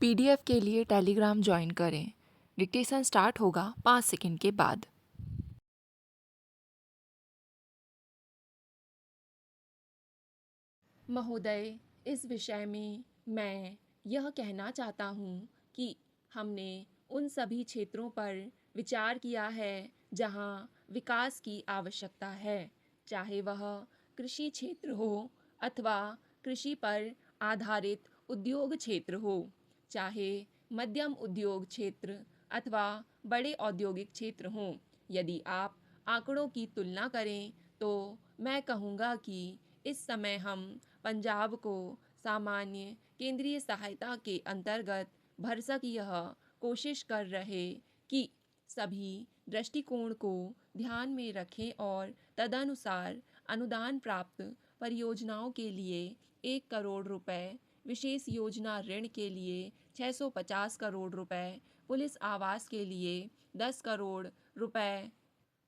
PDF के लिए Telegram join करें। डिक्टेशन स्टार्ट होगा 5 सेकंड के बाद। महोदय, इस विषय में मैं यह कहना चाहता हूँ कि हमने उन सभी क्षेत्रों पर विचार किया है जहाँ विकास की आवश्यकता है, चाहे वह कृषि क्षेत्र हो अथवा कृषि पर आधारित उद्योग क्षेत्र हो, चाहे मध्यम उद्योग क्षेत्र अथवा बड़े औद्योगिक क्षेत्र हों। यदि आप आंकड़ों की तुलना करें तो मैं कहूँगा कि इस समय हम पंजाब को सामान्य केंद्रीय सहायता के अंतर्गत भरसक यह कोशिश कर रहे कि सभी दृष्टिकोण को ध्यान में रखें और तदनुसार अनुदान प्राप्त परियोजनाओं के लिए 1 करोड़ रुपए, विशेष योजना ऋण के लिए 650 करोड़ रुपए, पुलिस आवास के लिए 10 करोड़ रुपए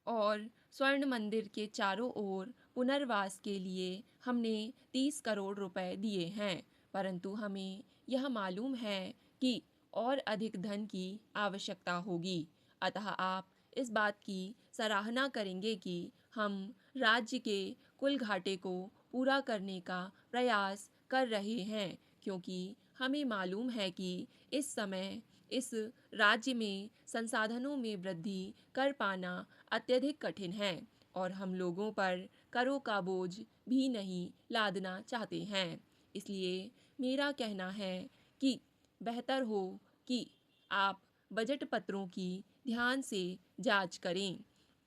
और स्वर्ण मंदिर के चारों ओर पुनर्वास के लिए हमने 30 करोड़ रुपए दिए हैं। परंतु हमें यह मालूम है कि और अधिक धन की आवश्यकता होगी। अतः आप इस बात की सराहना करेंगे कि हम राज्य के कुल घाटे को पूरा करने का प्रयास कर रहे हैं, क्योंकि हमें मालूम है कि इस समय इस राज्य में संसाधनों में वृद्धि कर पाना अत्यधिक कठिन है और हम लोगों पर करों का बोझ भी नहीं लादना चाहते हैं। इसलिए मेरा कहना है कि बेहतर हो कि आप बजट पत्रों की ध्यान से जांच करें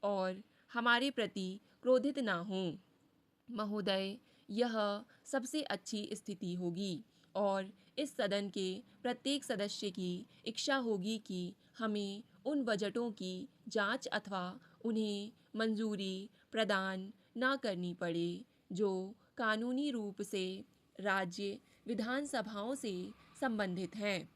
और हमारे प्रति क्रोधित ना हों। महोदय, यह सबसे अच्छी स्थिति होगी और इस सदन के प्रत्येक सदस्य की इच्छा होगी कि हमें उन बजटों की जांच अथवा उन्हें मंजूरी प्रदान ना करनी पड़े जो कानूनी रूप से राज्य विधानसभाओं से संबंधित हैं।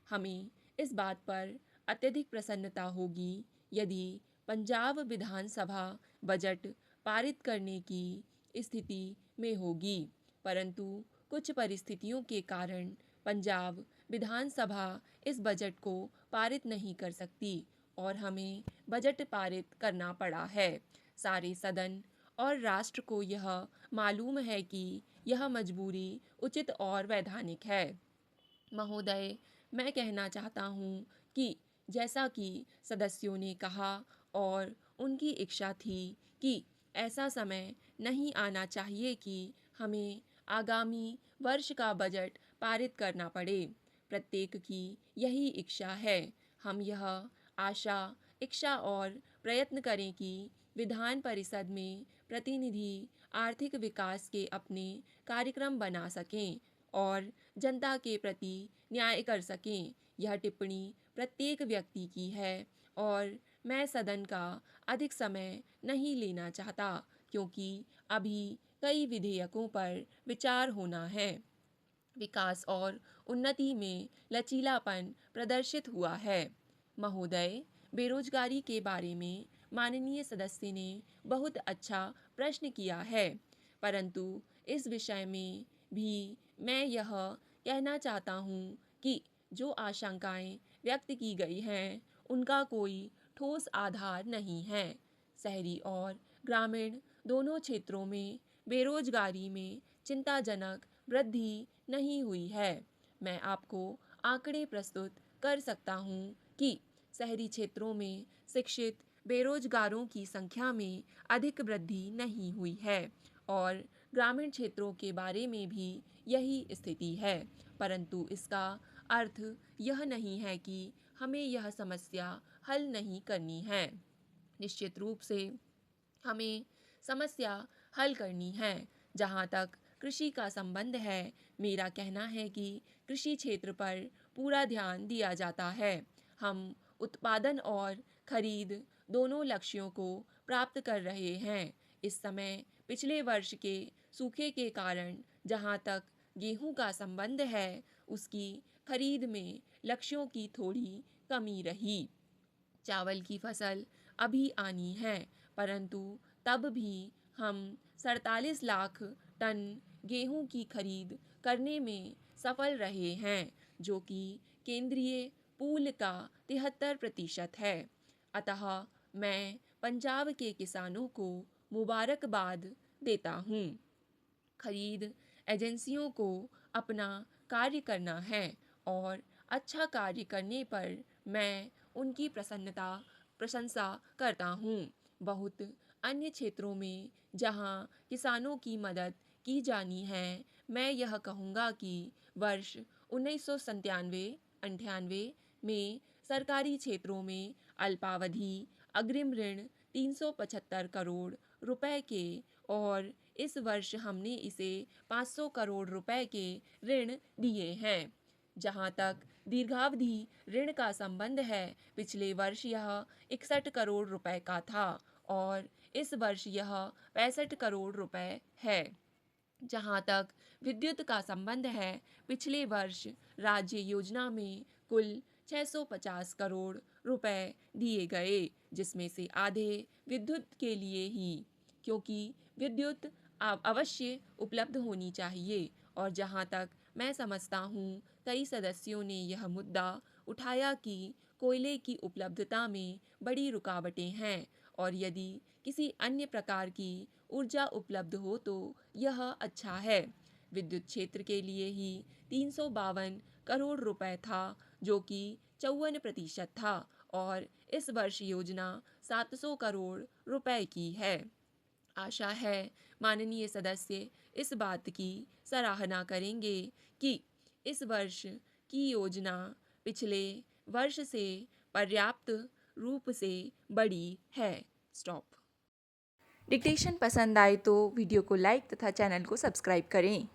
हमें इस बात पर अत्यधिक प्रसन्नता होगी यदि पंजाब विधानसभा बजट पारित करने की स्थिति में होगी, परंतु कुछ परिस्थितियों के कारण पंजाब विधानसभा इस बजट को पारित नहीं कर सकती और हमें बजट पारित करना पड़ा है। सारे सदन और राष्ट्र को यह मालूम है कि यह मजबूरी उचित और वैधानिक है। महोदय, मैं कहना चाहता हूँ कि जैसा कि सदस्यों ने कहा और उनकी इच्छा थी कि ऐसा समय नहीं आना चाहिए कि हमें आगामी वर्ष का बजट पारित करना पड़े। प्रत्येक की यही इच्छा है। हम यह आशा, इच्छा और प्रयत्न करें कि विधान परिषद में प्रतिनिधि आर्थिक विकास के अपने कार्यक्रम बना सकें और जनता के प्रति न्याय कर सकें। यह टिप्पणी प्रत्येक व्यक्ति की है और मैं सदन का अधिक समय नहीं लेना चाहता, क्योंकि अभी कई विधेयकों पर विचार होना है। विकास और उन्नति में लचीलापन प्रदर्शित हुआ है। महोदय, बेरोजगारी के बारे में माननीय सदस्य ने बहुत अच्छा प्रश्न किया है, परंतु इस विषय में भी मैं यह कहना चाहता हूँ कि जो आशंकाएं व्यक्त की गई हैं उनका कोई ठोस आधार नहीं है। शहरी और ग्रामीण दोनों क्षेत्रों में बेरोजगारी में चिंताजनक वृद्धि नहीं हुई है। मैं आपको आंकड़े प्रस्तुत कर सकता हूँ कि शहरी क्षेत्रों में शिक्षित बेरोजगारों की संख्या में अधिक वृद्धि नहीं हुई है और ग्रामीण क्षेत्रों के बारे में भी यही स्थिति है, परंतु इसका अर्थ यह नहीं है कि हमें यह समस्या हल नहीं करनी है। निश्चित रूप से हमें समस्या हल करनी है। जहाँ तक कृषि का संबंध है, मेरा कहना है कि कृषि क्षेत्र पर पूरा ध्यान दिया जाता है। हम उत्पादन और खरीद दोनों लक्ष्यों को प्राप्त कर रहे हैं। इस समय पिछले वर्ष के सूखे के कारण जहाँ तक गेहूं का संबंध है, उसकी खरीद में लक्ष्यों की थोड़ी कमी रही। चावल की फसल अभी आनी है, परंतु तब भी हम 47 लाख टन गेहूं की खरीद करने में सफल रहे हैं, जो कि केंद्रीय पूल का 73% है। अतः मैं पंजाब के किसानों को मुबारकबाद देता हूँ। खरीद एजेंसियों को अपना कार्य करना है और अच्छा कार्य करने पर मैं उनकी प्रशंसा करता हूँ। बहुत अन्य क्षेत्रों में जहाँ किसानों की मदद की जानी है, मैं यह कहूँगा कि वर्ष 1997-98 में सरकारी क्षेत्रों में अल्पावधि अग्रिम ऋण 375 करोड़ रुपए के, और इस वर्ष हमने इसे 500 करोड़ रुपए के ऋण दिए हैं। जहां तक दीर्घावधि ऋण का संबंध है, पिछले वर्ष यह 61 करोड़ रुपए का था और इस वर्ष यह 65 करोड़ रुपए है। जहां तक विद्युत का संबंध है, पिछले वर्ष राज्य योजना में कुल 650 करोड़ रुपए दिए गए, जिसमें से आधे विद्युत के लिए ही, क्योंकि विद्युत अवश्य उपलब्ध होनी चाहिए। और जहां तक मैं समझता हूँ, कई सदस्यों ने यह मुद्दा उठाया कि कोयले की उपलब्धता में बड़ी रुकावटें हैं और यदि किसी अन्य प्रकार की ऊर्जा उपलब्ध हो तो यह अच्छा है। विद्युत क्षेत्र के लिए ही 352 करोड़ रुपए था, जो कि 54% था, और इस वर्ष योजना 700 करोड़ रुपए की है। आशा है माननीय सदस्य इस बात की सराहना करेंगे कि इस वर्ष की योजना पिछले वर्ष से पर्याप्त रूप से बड़ी है। स्टॉप। डिक्टेशन पसंद आए तो वीडियो को लाइक तथा चैनल को सब्सक्राइब करें।